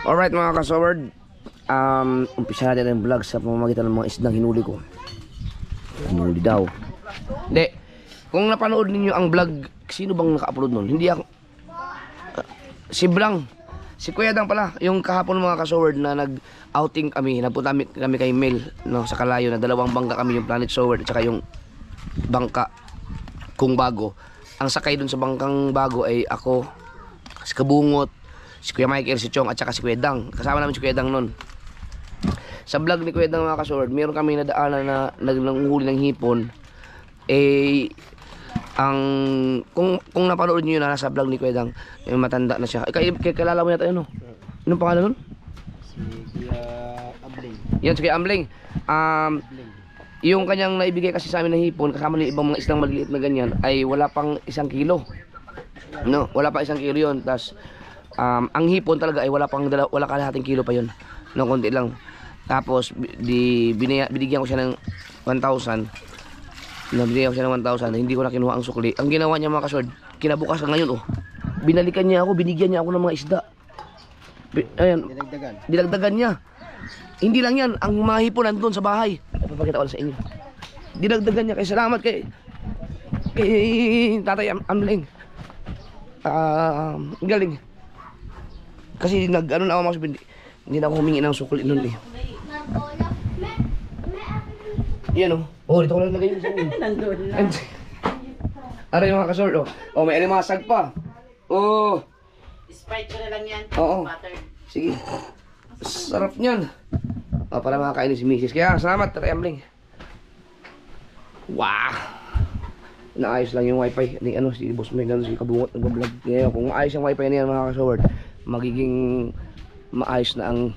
Alright mga kasaward, umpisa natin ang vlog sa pamamagitan ng mga isdang hinuli ko. Hinuli daw. Hindi, kung napanood ninyo ang vlog, sino bang naka-upload nun? Hindi ako. Si Blang. Si Kuya Dang pala. Yung kahapon mga kasaward na nag-outing kami. Nagpunta kami kay Mel, no, sa Kalayo na dalawang bangka kami. Yung Planet Sword at saka yung bangka Kung Bago. Ang sakay dun sa bangkang bago ay ako, si Kabungot, si Kuya Michael, si Chong at saka si Kuya Dang. Kasama namin si Kuya Dang nun. Sa vlog ni Kuya Dang mga kasaward, meron kami nadaanan na nanghuli ng hipon. Kung napanood niyo yun na nasa vlog ni Kuya Dang, yung matanda na siya. Kilala mo yata yun, no? Anong pangalan nun? Si Kuya Ambling. Yan, si Kuya Ambling. Yung kanyang naibigay kasi sa amin na hipon, kasama ng ibang mga islang maliliit na ganyan, ay wala pang 1 kilo. No, wala pang 1 kilo yun. Tapos, ang hipon talaga ay wala kalahating kilo pa yun. No, konti lang. Tapos, binigyan ko siya ng 1,000. Nabigyan ko siya ng 1,000. Hindi ko na kinuha ang sukli. Ang ginawa niya mga kasword, kinabukasan ngayon, oh. Binalikan niya ako, binigyan niya ako ng mga isda. Ayan. Dinagdagan niya. Hindi lang yan, ang mga hipon nandun sa bahay. Papakita ko sa inyo. Dinagdagan niya. Kaya salamat kay Tatay Ambling. Galing. Kasi na ako mga hindi na ako humingi ng sukli nun eh. Yan oh. Oh, dito ko lang lagay yun sa inyo. Nandun lang. Aray mga kasord, oh. Oh, may alimasag pa. Oh. Sprite ko na lang yan. Oo. Sige. Sarap niyan. Oh, para makakain si Mrs. Kaya salamat, Tatay Ambling. Wow. Naayos lang yung wifi. Si Boss May, si Kabungot nag-vlog. Kaya kung maayos yung wifi niyan mga kasord, magiging maayos na ang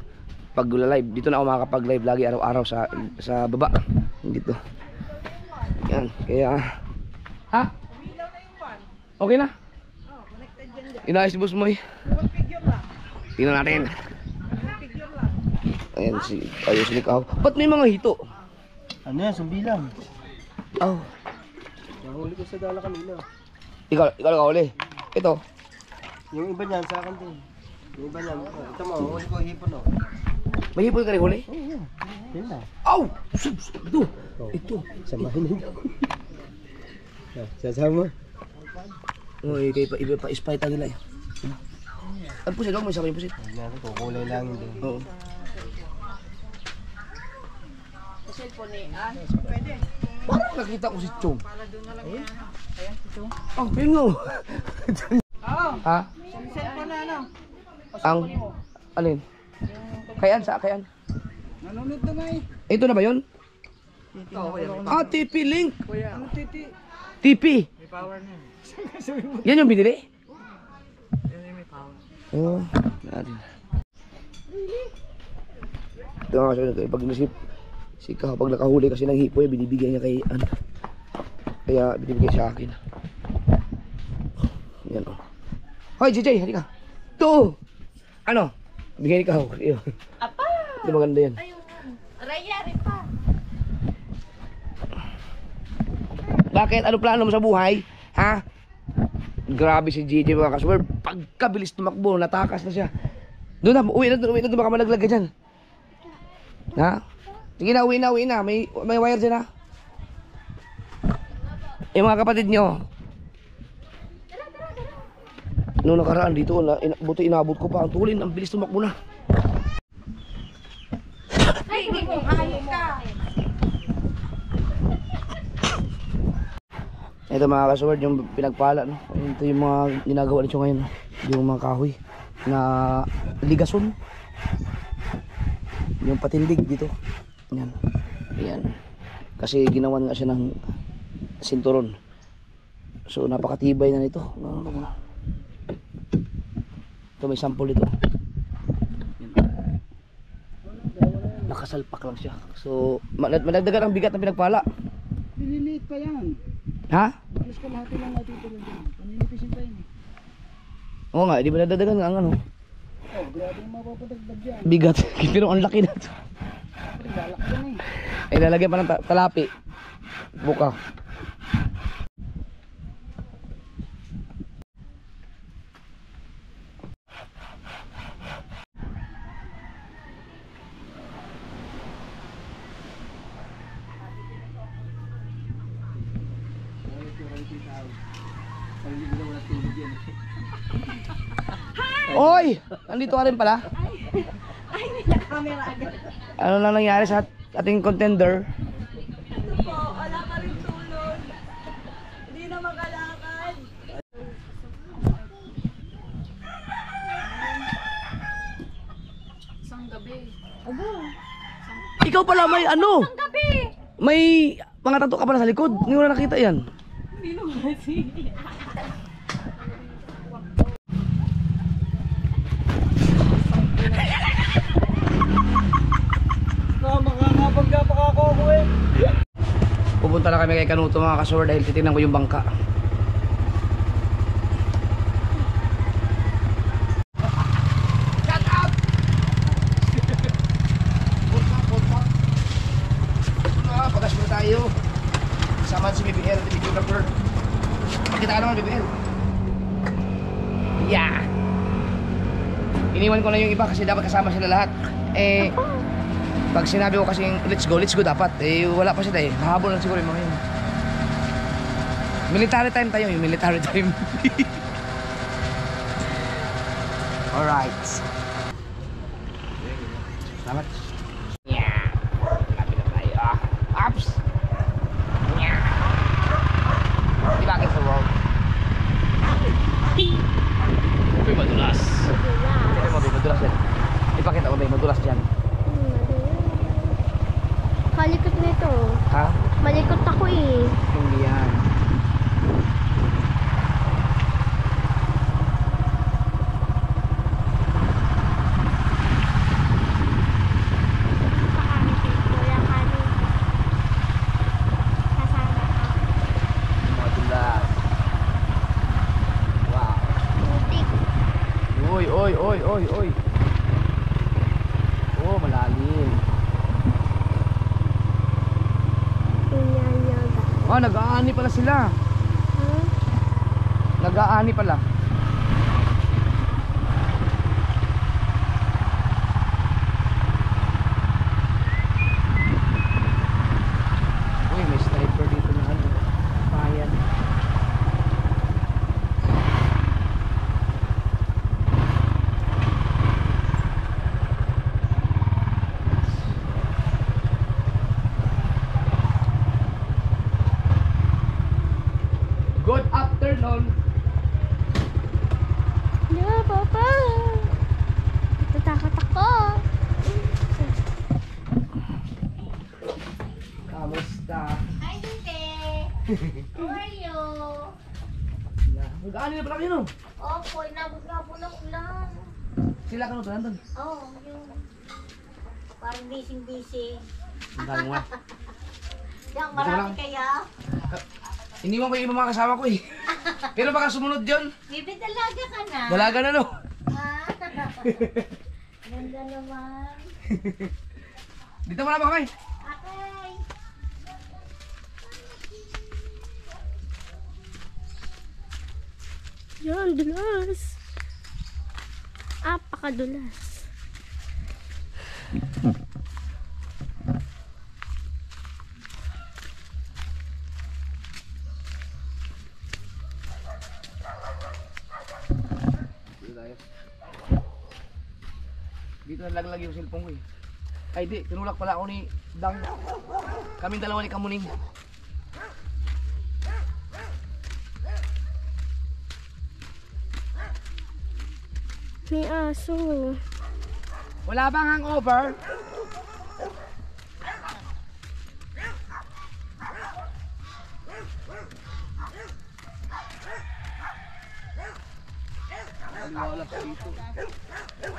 pag-live. Dito na ako makakapag-live lagi araw-araw sa baba. Dito. Yan. Kaya ha? Okay na? Inayos si Boss May. Tingnan natin. Ayan si ayos ni Kao. Ba't may mga hito? Ano yan? Sumbilang. Oh. Nahuli ko sa dala kanina. Ikaw nakahuli. Ito. Yung iba niyan sa akin din. Yung iba niyan. Ito mo, huli ko hipon oh. May hipon ka rin huli? Oo, yan. Yan na. Aw! Ito. Oh. Ito. Samahin nyo. Sasama. Oh, iba pa ispay tagila eh. Ano po siya? May sakay po siya. Kukulay lang din. Oo. Cellphone eh. Pwede. Parang nakita ko si Chong. Para doon na lang yan. Ayan si Chong. Oh, yun nga. Oo. Ha? Cellphone na ano? Ang alin? Kayan sa kayan. Nanonood na nga eh. Ito na ba yun? Ah, TP Link. Ano titi? TP. May power na yun. Yan yung binili? Yan yung may power. Oo. Natin. Ito nga kasi pag nasip pag nakahuli kasi ng hipo, binibigyan niya kay ano. Kaya binibigay sa akin. Yan o. Hoy, JJ, halika. Ito. Ano? Bigyan ikaw. Apa? Ito maganda yan. Ayun. Raya rin pa. Bakit? Ano plano mo sa buhay? Ha? Grabe si JJ mga kaswer. Pagkabilis tumakbo, natakas na siya. Doon na, uwi na doon, baka malaglag ka dyan. Ha? Sige na, uwi na. May wire dyan ha. Eh mga kapatid nyo. Noong nakaraan dito, buti inabot ko pa ang tulin. Ang bilis tumakbo na. Ay, hindi mo hayop ka. Ito mga kasword, yung pinagpala, no? Ito yung mga ginagawa nito ngayon, no? Yung mga kahoy na ligason. Yung patindig dito. Yan. Yan. Kasi ginawan nga siya ng sinturon. So napakatibay na nito. Ito may sample dito. Yan. Nakasalpak lang siya. So madagdagan ang bigat ng pinagpala. Nililiit pa yan. Ha? Mas kalahati lang natin ito lang dyan. Paninipisin pa yun eh. Oo nga, di ba nadagdagan ang ano? Oh, grabe yung mapapadagdag dyan. Bigat. Pero ang laki na ito. Galak dyan eh. Ay lalagyan pa ng talapi. Buka. Oy! Nandito ka rin pala? Ay, nila-camera agad. Ano lang nangyari sa ating contender? Po, wala ka rin tulog. Hindi na makalakad. Isang gabi. Ikaw pala may ano? Ang gabi! May mga tattoo ka pala sa likod. Hindi ko na nakita yan. Hindi naman kasi. Makakabangga pa ako eh. Pupunta na kami kay Kanuto mga kasor dahil titignan ko yung bangka. Shut up! Pagas muna tayo. Kasama si BBL, the videographer. Pakita ka naman BBL. Yeah! Iniwan ko na yung iba kasi dapat kasama sila lahat. Eh, pag sinabi ko kasing let's go dapat. Eh, wala pa sila eh. Nahabol lang siguro yung mga yun. Military time tayo, yung military time. Alright. Salamat. Yeah. Lapit na tayo. Ups. Yeah. Di ba akin sa world? Uy, madulas. Tignan mo, madulas yan. Ipakita ko ba, madulas dyan. Kalikot nito. Ha? Malikot ako eh. Hindi yan. Kuya Kani. Kasama ka. Madulas. Wow. Putik. Oy, oy, oy, oy, oy. Oh, malalim. Inyanyaga. Oh, nag-aani pala sila. Huh? Nag-aani pala. Uy, may sniper dito na ano. Bayan. Good afternoon. Yeah, Papa. Natatakot ako. Kamusta? Hi, Tite! How are you? Nag-aani na pala kayo no? Opo, inabot-abot ako lang. Sila ka no, nandun. Oo, yung... Parang busy-busy. Ang dami nga. Diyan, lang. marami kaya. Iniwan ko yung ibang mga kasama ko eh. Pero baka sumunod yun. Bibi, dalaga ka na. Dalaga na no. Ha? Ganda naman. Dito muna ba kami? Okay. Yan, dulas. Apakadulas. Dito nalaglag yung cellphone ko eh. Ay di, tinulak pala ako ni Dang. Kaming dalawa ni Kamuning. May aso. Wala bang hangover?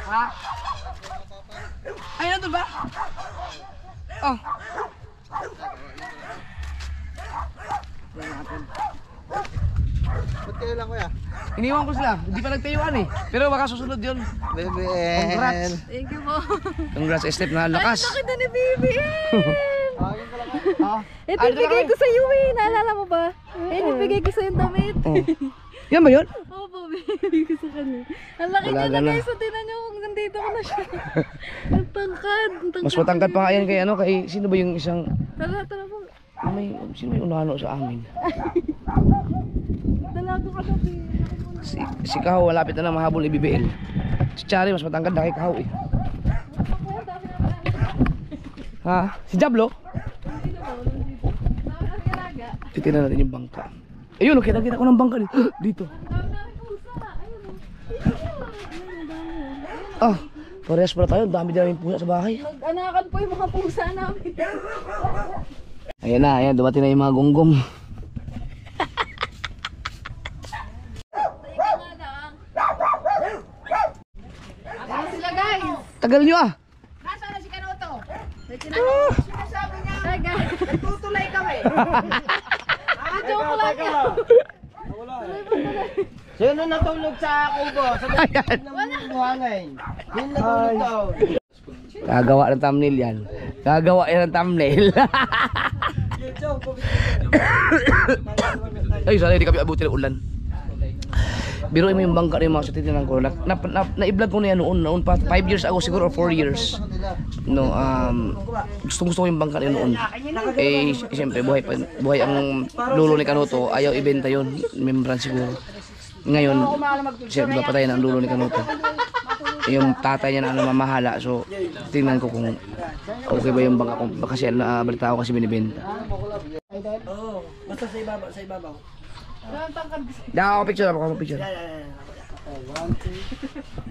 Ha? Ay, nandun ba? Oh. Ba't kayo lang kuya? Iniwan ko sila. Hindi pa nagtayuan eh. Pero baka susunod yun. Baby. Congrats. Thank you po. Congrats, Step, na lakas. Nakita ni Bibi. Ah. Ito Ay, yung bigay ko sa iyo eh. Naalala mo ba? Yan yung bigay ko sa yung damit. Oh. Yan ba yun? Opo, bigay ko sa kanya. Ang laki niya Wala na na. guys. So, tinan niyo kung nandito ko na siya. Ang tangkad. Ang tangkad. Mas matangkad pa nga yan kay ano, kay sino ba yung isang Tara, tara po. sino may unano sa amin? Dalago ka na, Bibi. Ako muna. Si Kaho, malapit na mahabol ni BBL. Si Chari, mas matangkad na kay Kaho eh. Ha? Si Jablo? Titignan natin yung bangka. Ayun, kita ko ng bangka dito. Ah, parehas pala tayo. Dami din namin pusa sa bahay. Mag-anakan po yung mga pusa namin. Ayan na, ayan. Dumating na yung mga gonggong. Ano sila guys? Tagal nyo ah. Nasaan na si Kanoto? Sinasabi niya. Tutulay kami. Joke lang yan. Sino natulog sa kubo? Sa Ayan. ng buhangin. Sino natulog daw? Gagawa ng thumbnail yan. Gagawa yan ng thumbnail. Ay, sana hindi kami abuti ng ulan. Biruin mo yung bangka na yung mga sutinan ko. Na-i-vlog ko na yan noon pa 5 years ago siguro or 4 years. No, gusto ko yung bangka na yun noon. Eh, siyempre buhay ang lulo ni Kanoto. Ayaw ibenta yun. Membran siguro. Ngayon, siyempre patay na ang lulo ni Kanoto. Yung tatay niya na mamahala. So, tingnan ko kung okay ba yung bangka ko. Kasi balita ko kasi binibenta. Oo, basta sa ibabaw. Daka ako picture, picture.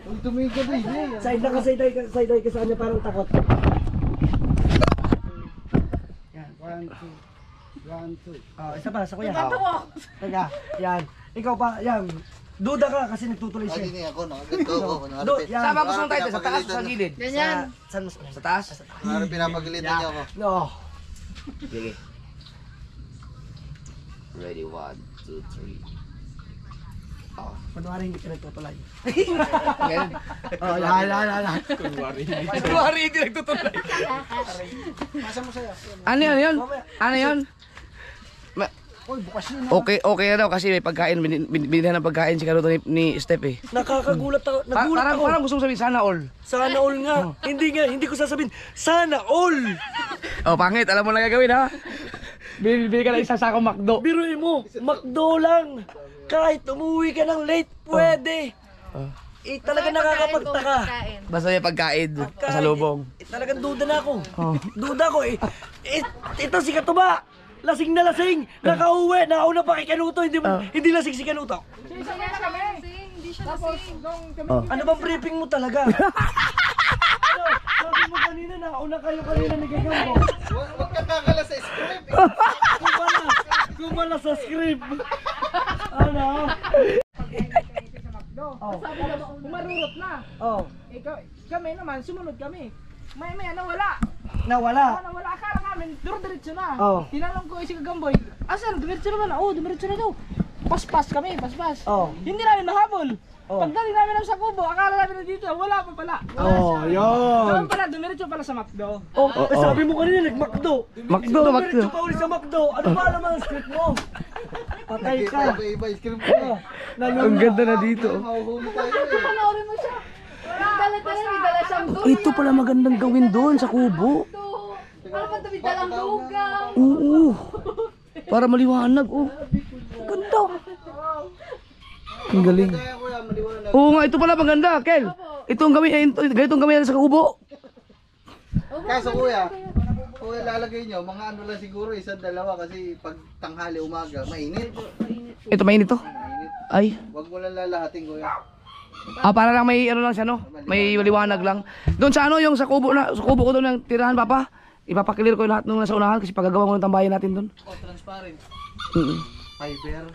Ang tumigil ba yun? Side na ka, side ka sa kanya parang takot. Yan, 1, 2. Oh, isa pa, sa kuya. Teka, yan. Ikaw pa, yan. Duda ka kasi nagtutuloy siya. Hindi ako, nakaganto ako. Yan. Saan ba gusto mong title? Sa taas o sa gilid? Ganyan. Sa taas? Parang pinapagalitan niyo ako. No. Sige. Ready, 1, 2, 3. Kunwari hindi ka nagtutulay. Ganyan. Oh, yan. Kunwari hindi nagtutuloy. Masa mo sa'yo. Ano yun? Ano yun? Uy, bukas yun. Okay na daw kasi may pagkain. Binilhan ng pagkain si Kanoto ni Steph eh. Nakakagulat ako. Nagulat ako. Parang gusto mong sabihin, sana all. Sana all nga. Hindi ko sasabihin. Sana all. Oh, pangit. Alam mo na gagawin ha? Bili ka na isang sakong McDo. Biruin mo, McDo lang. Kahit umuwi ka ng late, pwede. Talaga nakakapagtaka. Basta may pagkain sa lubong. Talagang duda na ako. Duda ko eh. Ito si Katuba. Lasing na lasing. Nakauwi. Nauna pa kay Kanuto. Hindi lasing si Kanuto. Hindi siya lasing. Ano bang briefing mo talaga? Sabi mo kanina, nauna kayo kanina ni Gagambo. Huwag ka kakala sa script. Kumala sa script. Ano? Sabi na umarurot na. Oh. Kami naman, sumunod kami. May nawala. Nawala. Nawala, akala namin, diretso na. Oh. Tinanong ko si Gagamboy, asan, diretso naman. Oo, diretso na daw. Paspas kami, paspas. Oh. Hindi namin mahabol. Oh. Pagdali namin sa kubo, akala namin na dito, wala pa pala. Oh, yun. Doon pala, dumiretso pala sa McDo. Oh, sabi mo kanina, nag-McDo. McDo. Diretso ka ulit sa McDo. Ano ba naman ang script mo? Patay ka. Iba script ko. Ang ganda na dito. Mahuhuli tayo eh. Panoorin mo siya. May dala siyang doon. Ito pala magandang gawin doon sa kubo. Ano ba ito? May dalang lugaw. Oo. Para maliwanag. Oh. Ganda. Ang galing. Oo nga, ito pala maganda, Kel. Itong gawin, ganitong gawin sa kubo. Kaso kuya, kung ilalagay nyo, mga ano lang siguro, 1-2 kasi pag tanghali umaga, mainit. Ito mainit to. Mainit. Ay. Huwag mo lang lalahatin kuya. Para lang may ano lang siya no. May liwanag lang. Doon sa ano yung sa kubo ko doon ng tirahan papa. Ipapakilir ko yung lahat nung nasa unahan kasi pagagawa ko ng tambayan natin doon. Oh, transparent. Fiber.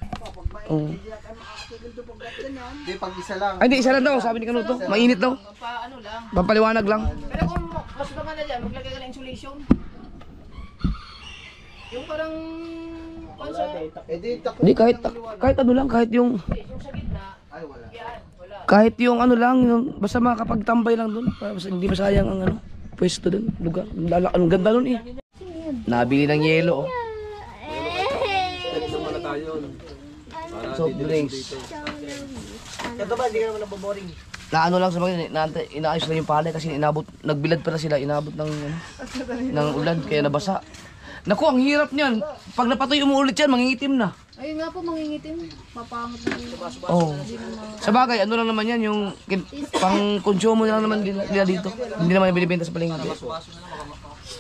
Oo. Hindi, pag isa lang. Ay, hindi, isa lang daw. Sabi ni Kanuto. Mainit daw. Paano lang. Pampaliwanag lang. Pero kung mas maganda dyan, maglagay ka ng insulation. Yung parang, Eh di, Hindi, kahit ano lang, kahit yung ay wala. kahit yung ano lang, yung, basta makakapagtambay lang doon. Basta hindi masayang ang ano, pwesto doon, lugar. Ang ganda doon eh. Nabili ng yelo. Oh. Soft drinks. Ito ba, hindi ka naman naboboring. Na ano lang sa mga inaayos na yung palay kasi nagbilad pala sila, inabot ng ulan kaya nabasa. Naku, ang hirap niyan. Pag napatuyo mo ulit yan, mangingitim na. Ayun nga po, mangingitim. Mapangot na rin. Oo. Sa bagay, ano lang naman yan, yung pang-consumo lang naman nila dito. Hindi naman binibenta sa palengke.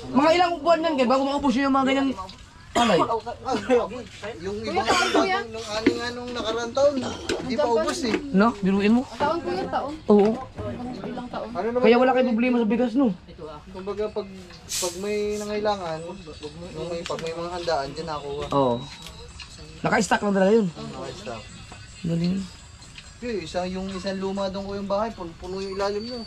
Mga ilang buwan yan, bago maubos yung mga ganyan palay. Yung ibang nung anong nakarang taon, hindi pa ubos eh. No? Biruin mo? Taon po yun, taon. Oo. Ilang taon. Ano naman, Kaya wala kayong problema sa bigas, no? kumbaga pag may nangailangan, pag may mga handaan, dyan nakuha. Oo. Naka-stack lang talaga yun. Naka-stock. Galing. Yung isang luma doon ko yung bahay, puno yung ilalim nyo.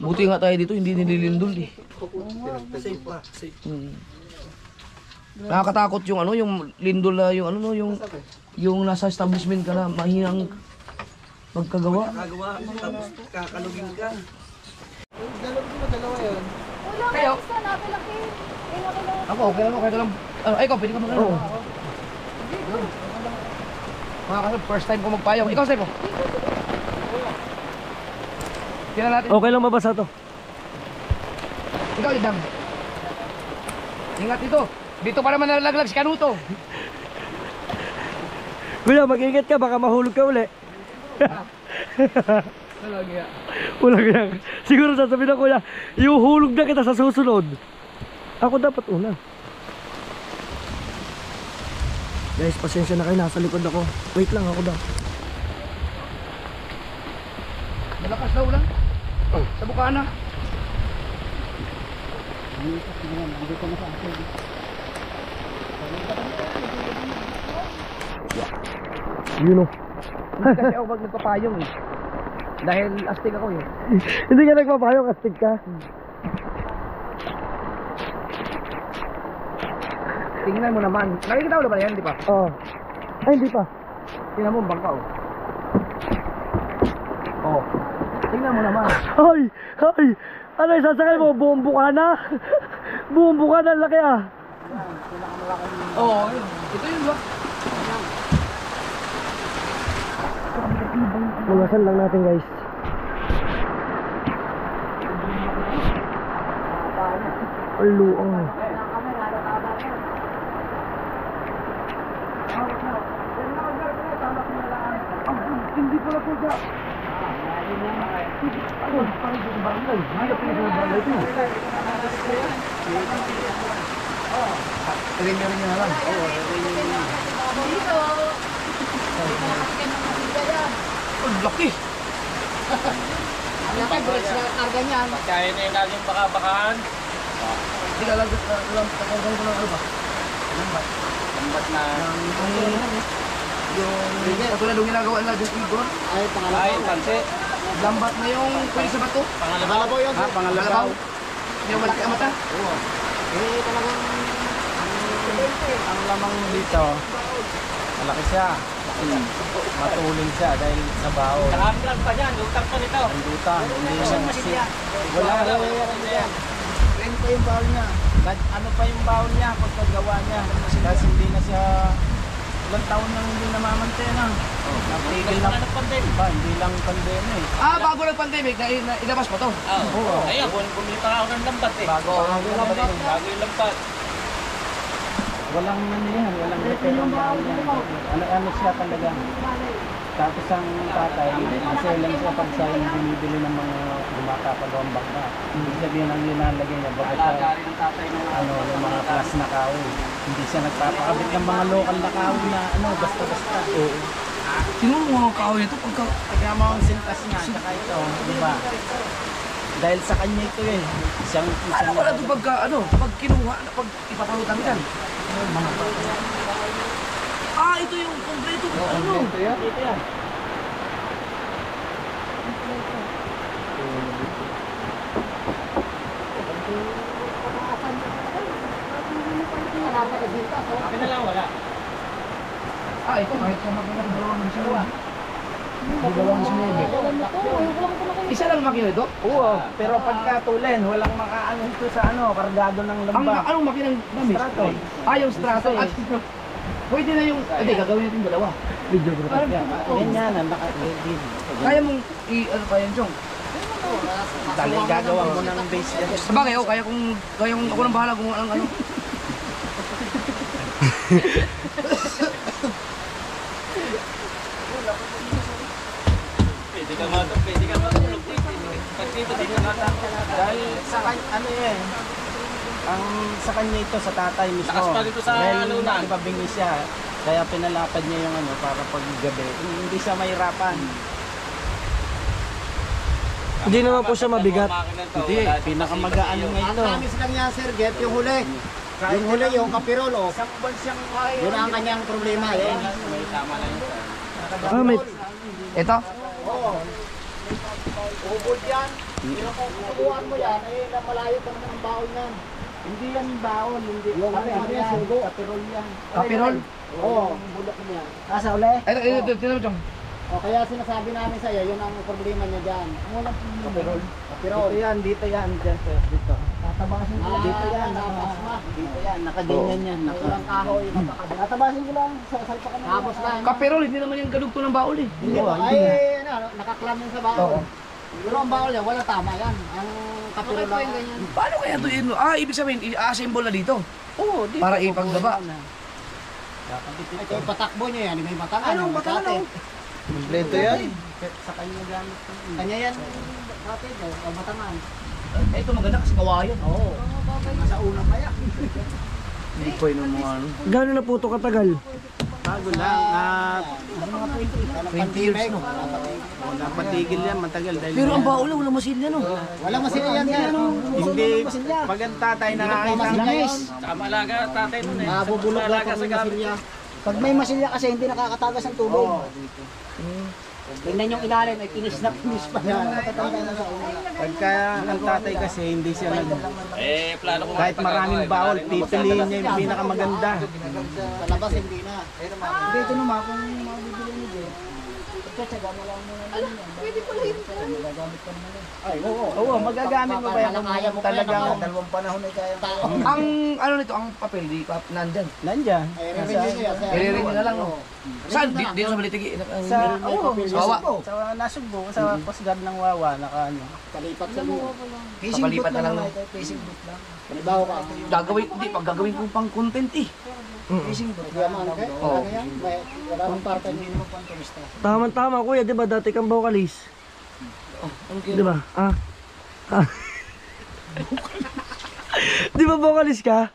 Buti nga tayo dito, hindi nililindol eh. Safe pa, safe. Nakakatakot yung ano, yung lindol na yung ano no, yung nasa establishment ka na mahinang magkagawa. Kagawa, tapos kakalugin ka. Dalawa yun. Kayo? Basta napilaki. Eh, nakilaki. Ako, okay lang, kahit lang. Ay, ikaw, pwede ka magkano? Oo. Mga kasi, first time ko magpayong. Ikaw, Steph. Tingnan natin. Okay lang mabasa to. Ikaw, Idang. Ingat dito. Dito pa naman nalaglag si Kanuto. Kuya, mag-ingat ka, baka mahulog ka uli. Talaga. Walang yan. Siguro sasabihin na kuya, iuhulog na kita sa susunod. Ako dapat una. Guys, pasensya na kayo, nasa likod ako. Wait lang ako daw. Malakas daw lang. Sa Bukana. Yun o. Kasi ako pag nagpapayong eh. Dahil astig ako eh. Hindi ka nagpapayong, astig ka. Tingnan mo naman. Nakikita mo na ba yan, di ba? Oo. Ay, hindi pa. Tingnan mo ang bangka oh. Oh. Tingnan mo naman. Ay! Ay! Ano yung sasakay mo? Buong Bukana? Buong Bukana, laki ah. Oo, oh, ito yun ba? Magasan lang natin guys. Ang luang. Hindi pala po siya. Ano? Parang sa barangay. Hindi pala sa barangay ito. Rin nyo na lang. Ang laki. Ang laki, bridge na karga niyan. Kaya na yung laging baka-bakahan. Hindi ka lang kakagay ko ng ano ba? Lambat na. Yung katulad yung ginagawa nila dyan Igor. Ay, pansi. Lambat na yung pwede sa bato. Pangalabaw yun. Ha, pangalabaw. Yung malaki ang mata. Eh, talagang ang lamang dito, malaki siya. Matulin siya dahil sa baon. Naka-plug pa dyan, lutang pa nito. Ang lutang, hindi siya. Wala. Rin pa yung baon niya. Ano pa yung baon niya pagkagawa niya. Kasi hindi na siya, ilang taon nang hindi namamantena. Natigil na ba? Hindi lang pandemya eh. Ah, bago nag-pandemic, ilabas pa to. Oo. Ayun, bumili pa ako ng lambat eh. Bago yung lambat. Walang ano yan, walang repair yung baon yan. Ano siya talaga. Tapos ang tatay, kasi lang siya pag siya yung binibili ng mga gumakapagawang bangka. Ibig sabihin ang linalagay niya, bakit siya, yung mga class na kahoy. Hindi siya nagpapakabit ng mga local na kahoy na basta-basta. Oo. Sino mo mga kahoy ito? Tignan mo ang sintas niya, saka ito, di ba? Dahil sa kanya ito eh. Ano wala ito pag kinuha, pag ipapalutan yan? Ah, ito yung kompleto. Ano? Ito yan. Akin na lang, wala. Ah, ito kahit sa makina ko dalawang sinuwa. Dalawang sinuwa. Isa lang makina ito? Oo, pero pagka tulen, walang makaano ito sa kargado ng Ang lamba. anong makinang gamit? Strato. Ah, yung strato. At pwede na yung, hindi, gagawin natin dalawa. Video bro. Ganyan, naka-edit. Kaya mong ano pa yan, Chong? Dali, gagawa mo ng base yan. Sabagay, kaya kung ako nang bahala gumawa ng ano. Dahil sa kanya, ano eh, ang sa kanya ito, sa tatay mismo. Lakas pa dito sa dahil alunan. nakipabingi siya, kaya pinalapad niya yung ano, para pag gabi, hindi siya mahirapan. Hindi naman po siya mabigat. Hindi, pinakamagaan nga ito. Ang namin sa kanya, Sir Get, yung huli. Yung huli, yung kapirol, oh. Yun ang kanyang problema, yun. Ah, may... Ito? Oo. Ubod yan. Yung kukuhaan mo yan, eh, malayo pa naman ang baon yan. Hindi yan baon, hindi. Yung ano yan, sugo. Kapirol yan. Kapirol? Oo, bulok niya. Asa uli? Ito, tinan mo, Chong. O kaya sinasabi namin sa'yo, yun ang problema niya dyan. Walang kapirol. Kapirol. Dito yan, dyan sir, dito. Tatabasin ko lang. Dito yan, dito yan, nakaganyan yan. Walang kahoy, mapakabit. Tatabasin ko lang, salpa ka na. Tapos lang. Kapirol, hindi naman yung gadugto ng baol eh. Hindi ba? Ay, nakaklam yun sa baon. Pero ang baon niya, wala tama yan. Ang kapirol lang. Paano kaya ito yun? Ibig sabihin, i-assemble na dito. Oo, dito. Para ipagbaba. Ito yung patakbo niya yan, may matangan. Anong matangan? Kompleto yan. Sa kanya gamit. Kanya yan, dati, o matangan. Ito maganda kasi kawayan. Oo. Nasa unang kaya. Hindi pa yun ang mga ano. Gano'n na po ito katagal? Bago lang, Mga 20 years, no? wala patigil yan, matagal. Dahil Pero ang baol wala masilya, no? Wala masila yan yan. hindi, pag ang tatay nakakita ng Tama alaga tatay nun eh. Nabubulok lang pag may masilya. Pag may masilya kasi hindi nakakatagas ng tubig. Tingnan yung ilalim, ay kinis na kinis pa yan. pagka ang tatay kasi hindi siya nag... Plano ko Kahit maraming baol, pipiliin niya yung pinakamaganda. Sa labas hindi na. Hindi, ito naman kung mabibili niyo dyan. Tsaga mo lang muna namin yan. Pwede pala yun. Magagamit ka naman eh. Ay, oo. Oo, magagamit mo ba yan Kaya mo kung talagang... dalawang panahon ay kaya tao. Ang ano nito, ang papel, di pa nandyan. Nandyan. Ay, re-renew niya. I-renew nyo na lang, no? Saan? Dito sa Balitigi? Sa, oo, Sa Wawa? sa Nasugbo, sa Coast Guard ng Wawa, naka ano. Kalipat sa lupa. Papalipat na lang, no? Fishing boat lang. Kalibaw ka. Gagawin, hindi, pag gagawin ko pang content eh. Fishing boat. Yaman ka? Oo. Ano yan? Wala bang parte hindi naman pang turista. Tama-tama kuya, di ba dati kang vocalist? Di ba? Di ba vocalist ka?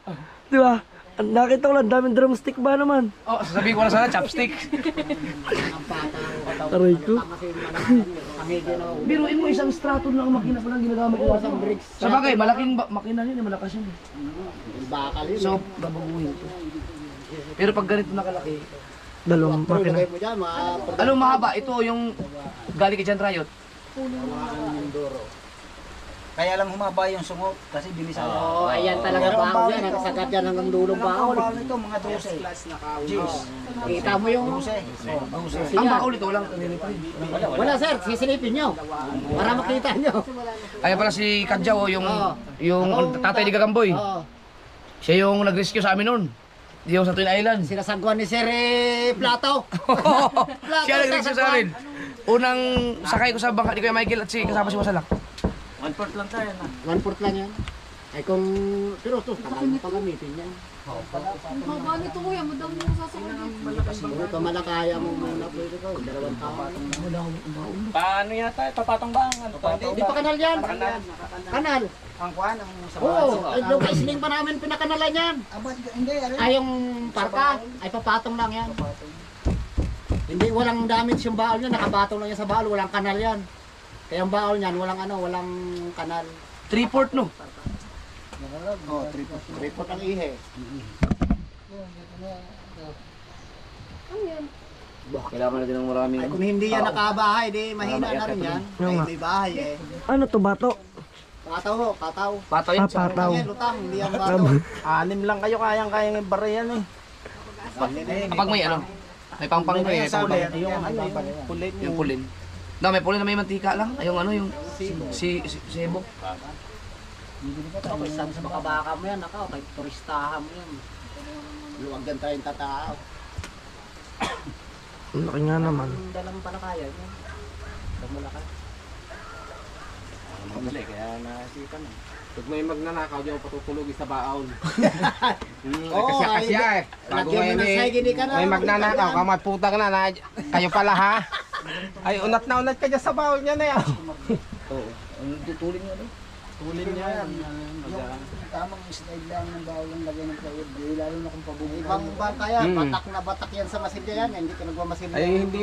Di ba? Nakita ko lang, daming drumstick ba naman? Oh, sasabihin ko na sana, chopstick. Aray ko. Biruin mo, isang straton lang ang makina pa lang ginagamit ko. Isang bricks. Sa bagay, malaking makina yun, malakas yun. Bakal yun. So, babaguhin ko. Pero pag ganito nakalaki, Dalawang makina. Lagay mo dyan, anong mahaba? Ito yung galing kay John Riot. Kaya lang humaba yung sungot kasi bilisan. Oo, ayan talaga baon yan. Nakasagat yan hanggang dulong baon. Ito mga 12. Jeez. Kita mo yung... Ang baul ito, walang Wala sir, sisilipin nyo. Para makita nyo. Ayan pala si Kadjaw, yung tatay ni Gagamboy. Oo. Siya yung nag-rescue sa amin noon. Yung sa Twin Island. Sinasagwan ni Sir Plato. Siya nag-rescue sa amin. Unang sakay ko sa bangka ni Kuya Michael at si kasama si Wasalak. 1/4 lang tayo na. 1/4 lang yan. Ay kung... Pero ito, tagal mo pagamitin yan. Haba nito kuya, madami yung sasakyan dito. Kung ito malakaya mo muna pwede ko. 2 taon. Paano yata? Papatong ba? Hindi pa kanal yan. Kanal. Ang kuhan, ang sa Oo, ay yung isling pa namin pinakanalan yan. Hindi, ano? Ay yung parka, ay papatong lang yan. Hindi, walang damage yung baol niya, nakapatong lang yan sa baol, walang kanal yan. Kaya yung baol niyan, walang kanal. 3/4 no? Oh, tripod ang ihe. Kailangan natin ng maraming Ay, kung hindi yan nakabahay, di mahina na rin yan. May bahay eh. Ano to, bato? Pataw ho, pataw. pataw yun. Pataw. Yan, lutang, hindi yan bato. 6 lang kayo, kayang-kayang ibarihan eh. Kapag may ano, may pangpang ko eh, may pangpang. Yung ano, yung pulit Yung pulin. No, may pulin na may mantika lang. Ay, yung ano, yung sebo. Ako, isang sa makabaka mo yan, ako, kay turistahan mo yan. Luwag gan tayong tatao. Ang laki nga naman. Ang dalang palakaya yan. Ang malaki. Madali, kaya nakasipan eh. Pag may magnanakaw, di ako patutulogin sa baon. Oo, Kasya eh. Bago lagyan mo ngayon ng sige, di ka na. may magnanakaw, kamagputang na. Kayo pala ha? Ay, unat na unat ka dyan sa baon niya na yan. Oo. Ang tutulin nga, no? Tulin niya. Tamang slide lang ng bawal ang lagay ng plywood. Lalo na kung pabubuhay. Ibang bata yan, batak na batak yan sa masilya yan. Hindi ka nagmamasilya. Ay, hindi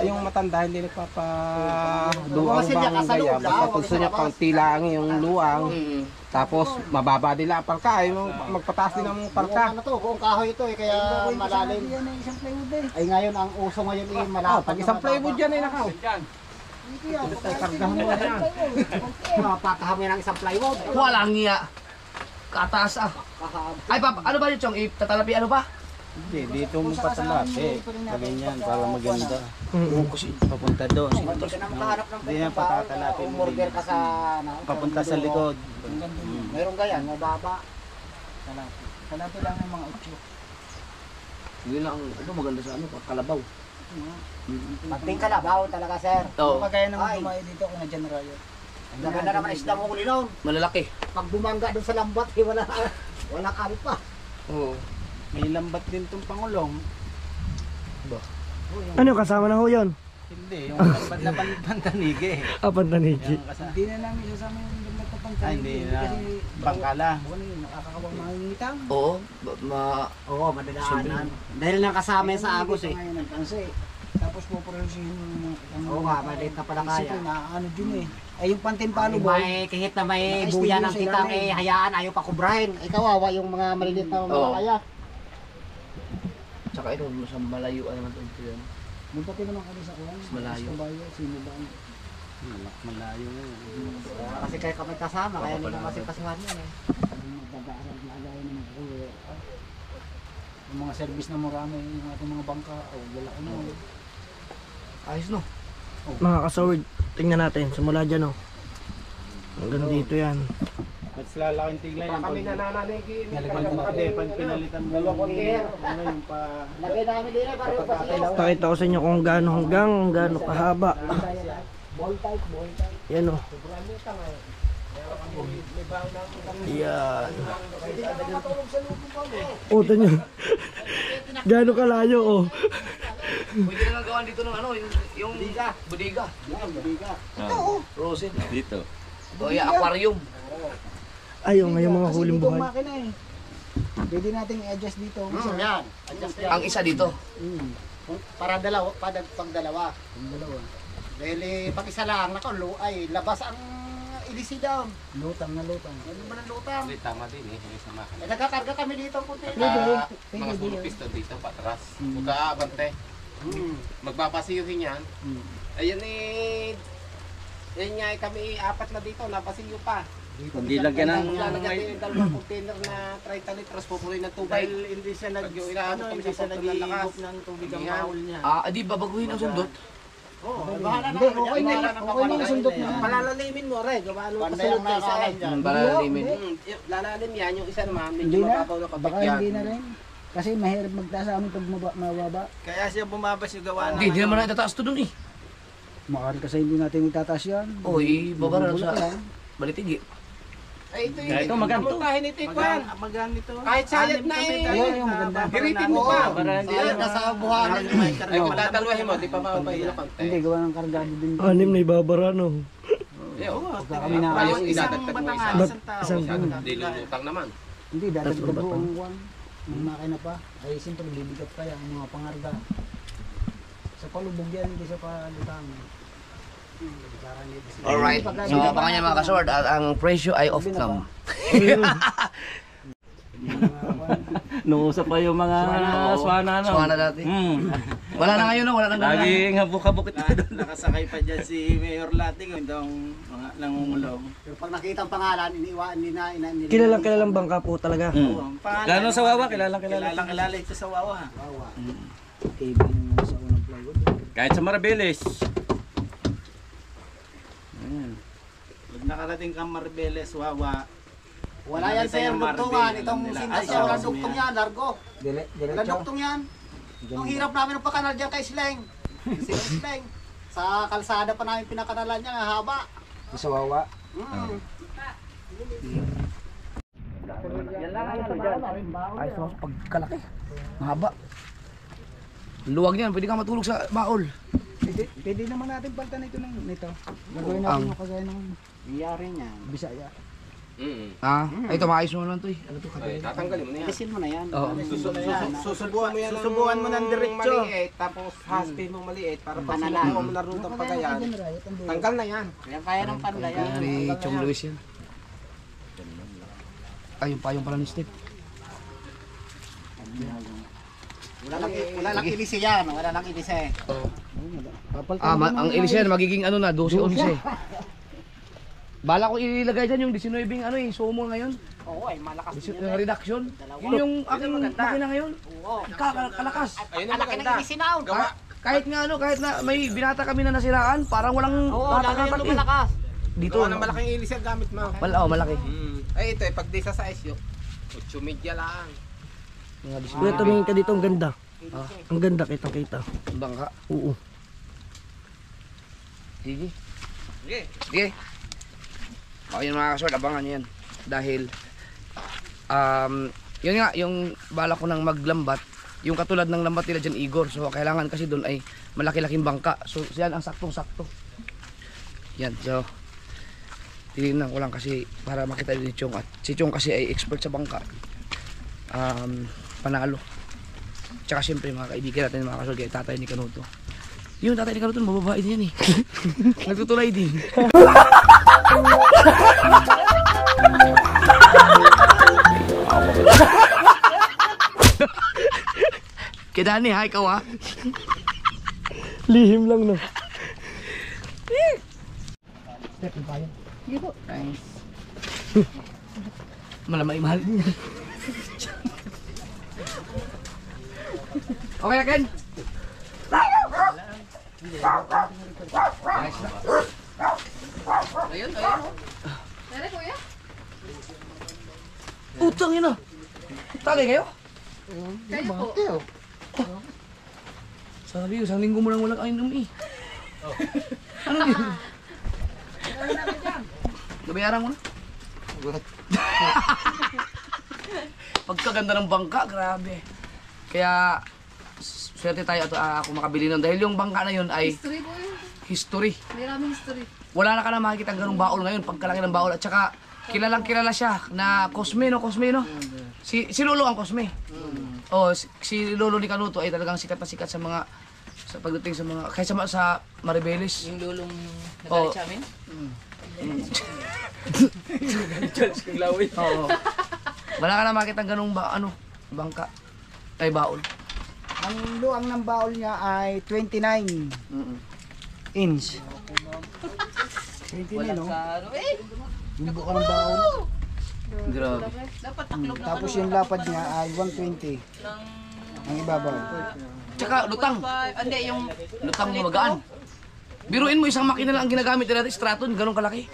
yung matanda, hindi nagpapaduang Masilya ka sa bang loob, gaya. Basta gusto niya pang tilang yung luwang. Tapos, mababa nila ang palka. Ay, magpataas din ang palka. Ano to, buong kahoy ito eh, kaya malalim. Ay ngayon, ang uso ngayon eh, malapad. Pag isang plywood dyan ay nakaw. Kargahan mo yan. Mapatahan mo yan ang isang plywood. Walang iya. Kataas ah. Ay, papa, ano ba yun, Chong? Itatalapi, ano ba? Hindi, dito mo patalapi. Ganyan, para maganda. Papunta doon. Hindi ka na makahanap ng Hindi yan patatalapin mo umorder din. ka sa... Papunta sa likod. Meron ganyan, mababa. Kalabi lang ng mga 8. Yun lang, ano maganda sa ano, kalabaw. Pating kalabaw talaga, sir. Oo. Kagaya naman Ay. dumayo dito kung na Generayo. Ang ganda naman isda mo uli noon. Malalaki. Pag bumangga doon sa lambat, eh, wala kami pa. Oo. May lambat din itong Pangulong. Ano kasama na ho yun? Hindi, yung lambat na pantanigi. Pantanigi. Yung kasama. Hindi na namin sasama yung dagdag na pantanigi. Ay, hindi na. Bangkala. Ano yun, nakakawang makingitang. Oo. Oo, madadaanan. Dahil nang kasama yan sa Agos eh. Tapos pupurusin yung Oo nga, maliit na pala kaya. na ano din eh. Ay yung pantimpalo ba? May kahit na may Naka-stay buya yun ng sa kitang ilalim. eh, hayaan, ayaw pa kubrahin. Ay kawawa yung mga maliliit na Oo. mga kaya. Tsaka ito, sa malayo ay naman ito yan. Munta ko naman kami sa kuwan. Mas malayo. Sa bayo, sino ba? Malayo na yun. Kasi kayo kami kasama, kaya hindi naman kasi kasuhan yan eh. Magdagaaral, lagay naman ko. Yung mga service na marami, yung ating mga bangka, wala ko naman. Ayos no. Mga kasawid, tingnan natin, simula dyan oh. Hanggang dito yan. Mas lalaking tigla yan. Kami nanananigi. Nalagyan mo. Pag pinalitan mo ano yung pa... Lagay namin din eh, pareho pa siya. Pakita ko sa inyo kung gaano kahaba. Ball type. Yan oh. Yan. Oh, tanyo. Gaano kalayo oh. Pwede na lang gawan dito ng ano, yung budiga. Rosin. Dito. O yung aquarium. Ayun, ngayong mga huling buhay. makina eh. Pwede nating i-adjust dito. Yan, adjust yan. Ang isa dito. Para dalawa, pag dalawa. Dahil eh, pag isa lang, ay labas ang ilisi down. Lutang na lutang. Ano ba ng lutang? Hindi, tama din eh. Sa makina. Eh, nagkakarga kami dito ang container. Mga sulong piston dito, patras. Huwag ka abante. Magbapasiyuhin yan. Ayun eh... Yan nga kami apat na dito, napasiyo pa. Hindi lagyan ng... Lalagyan dalawang container na 30 litros, pupuloy ng tubig. Dahil hindi siya nag... Yung inaano kami sa nag-iigop ng tubig ang Yan. baul niya. Di babaguhin ang sundot. Bahala na. Hindi, okay na yung sundot niya. Palalalimin mo, Re. Gawaan mo Panday ang nakalan dyan. Balalimin. Lalalim yan, yung isa naman, Hindi medyo na. mababaw na Baka kabit yan. hindi na rin. Kasi mahirap magtaas sa amin pag mababa. Kaya siya bumabas yung gawa ng... Hindi naman na itataas to dun eh. Makari kasi hindi natin itataas yan. Oy, babara Bubulok sa yan. balitigi. Ay, ito Ito, maganda. Puntahin ito, Kwan. Maganito. Kahit sayad na eh. Ayun, yung maganda. Hiritin mo pa. Ayun, nasa buhanan yung may Ay, kung dadalwahin mo, di pa mapapahila konti. Hindi, gawa ng kargado din. Anim na ibabara no. Pagka kami na Ayos, idadagdag mo isa. Isang tao. Hindi lulutang naman. Hindi, dadagdag ko ang kuwan. Ang makina pa. Ay, siyempre, bibigat kaya ang mga pangarga. Sa palubog yan, hindi sa palutang. Alright. So, abangan niya mga kasword at ang presyo ay off cam. Nung usap pa yung mga swana, no? Swana dati. Wala na ngayon, no? Wala na ngayon. Laging habuk-habuk ito doon. Nakasakay pa dyan si Mayor Lating. Itong mga nangungulong. Pero pag nakita ang pangalan, hindi na. Kilalang bangka po talaga. Lalo sa Wawa, kilalang kilala ito sa Wawa. TV yung sa unang plywood. Kahit sa Maribeles. Pag nakarating kang Maribeles, Wawa. Wala yan sir, dugtungan. Itong sintas siya, walang dugtong yan, largo. Walang Diretso. dugtong yan. Ang hirap namin ng pakanal dyan kay Sleng. Sleng. Sa kalsada pa namin pinakanalan niya, haba. Sa wawa. Yan lang ang ano dyan. Ayos mo pagkalaki. Mahaba. Luwag niyan, pwede kang matulog sa baol. Pwede naman natin palitan ito ng nito. Gagawin natin yung kagaya ng nangyari niya. Bisaya. Ito maayos mo lang to eh. Ano to? Tatanggalin mo na yan. Ilisin mo na yan. Oo. Susubuan mo yan Susubuan mo ng diretso. maliit, tapos hastin mo maliit para pag sinubukan mo na rin ng pagayan. Tanggal na yan. Kaya kaya ng panday yan. Yan ni Chong Luis yan. Ayun pa yung pala ni Steve. Wala lang ilisi yan. Wala lang ilisi. Ang ilis yan, magiging ano na, 12-11. Bala ko ilagay dyan yung 19 ano eh, sumo ngayon. Oo, ay malakas din Yung reduction. Yun yung aking makina ngayon. Kalakas. Ayun ang Malaki maganda. ng isinaw. Kahit nga ano, kahit na may binata kami na nasiraan, parang walang Oo, lalo yung tatak eh. lumalakas. Dito, Ito ang malaking ilis ang gamit mo. malaki. Ay ito eh, pag di sa size yun. 8 media lang. Kuya, tumingin ka dito, ang ganda. Ang ganda, kitang-kita. Bangka. Oo. Sige. Sige. Sige. O yun mga kasword, abangan nyo yan. Dahil, yun nga, yung bala ko ng maglambat, yung katulad ng lambat nila dyan, Igor. So, kailangan kasi doon ay malaki-laking bangka. So, yan ang saktong-sakto. Yan, so, tinignan ko lang kasi para makita din ni Chong. At si Chong kasi ay expert sa bangka. Panalo. Tsaka siyempre, mga kaibigan natin, mga kasword, kay tatay ni Kanuto. Yung tatay ni Kanuto, mababae din yan eh. Nagtutulay din. Kaya Dani ha, ikaw ha? Lihim lang, no? Thanks. Malamay mahal niya. Okay na Ken? Nice na. Ayun. Dere, kuya? Utang yun ah. Tagay kayo? Kayo po. Sabi ko, isang linggo mo lang walang ainom eh. Ano yun? Nabayaran mo na. Pagkaganda ng bangka, grabe. Kaya, swerte tayo at ako makabili nun. Dahil yung bangka na yun ay History po yun. history. May raming history. Wala na ka na makikita ang ganung baol ngayon, pagkalaki ng baol. At saka, kilalang kilala siya na Cosme, no? Cosme, no? Si Lolo ang Cosme. Oh, si Lolo ni Kanuto ay talagang sikat na sikat sa mga sa pagdating sa mga kaysa sa Maribeles. Yung lulong Oh. nagalit sa amin? Oo. Wala ka na makita ang ganung bangka. Ay baol. Ang luang ng baol niya ay 29 inch. 29, no? Sa ano eh? Yung buka ng baol. Grabe. Dapat taklog na Tapos yung lapad niya ay 120. Ang ibabaw. Tsaka lutang. Hindi, yung Lutang mo magaan. Biruin mo isang makina lang ang ginagamit natin, Straton, ganun kalaki.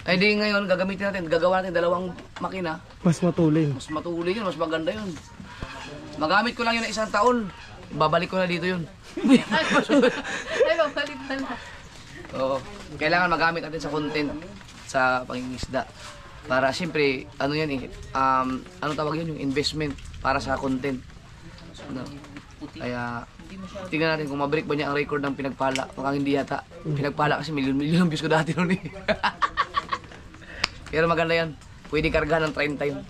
Ay di ngayon gagamitin natin, gagawa natin dalawang makina. Mas matuling. Mas matuloy yun, mas maganda yun. Magamit ko lang yun na isang taon. Babalik ko na dito yun. Ay, babalik na lang. Oo. Kailangan magamit natin sa content sa pangingisda. Para siyempre, ano yan eh, ano tawag yun, yung investment para sa content. Ano? Kaya, tingnan natin kung mabreak ba niya ang record ng pinagpala. Mukhang hindi yata. Pinagpala kasi milyon-milyon ang views ko dati noon eh. Pero maganda yan. Pwede kargahan ng 30 yun.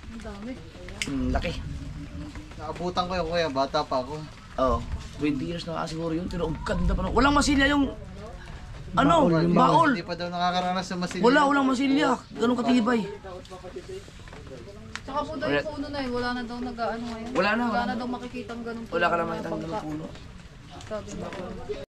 Ang dami. Laki. Nakabutan ko yung kuya, bata pa ako. Oo. 20 years na siguro yun. Pero ang ganda pa. Walang masilya yung baol. Hindi pa daw nakakaranas sa masilya. Walang masilya. Ganun katibay. Tsaka po daw yung puno na yun, wala na daw nag-ano ngayon. Wala na. Wala na daw makikita ang ganun. Wala ka na makita ng puno. Sabi na.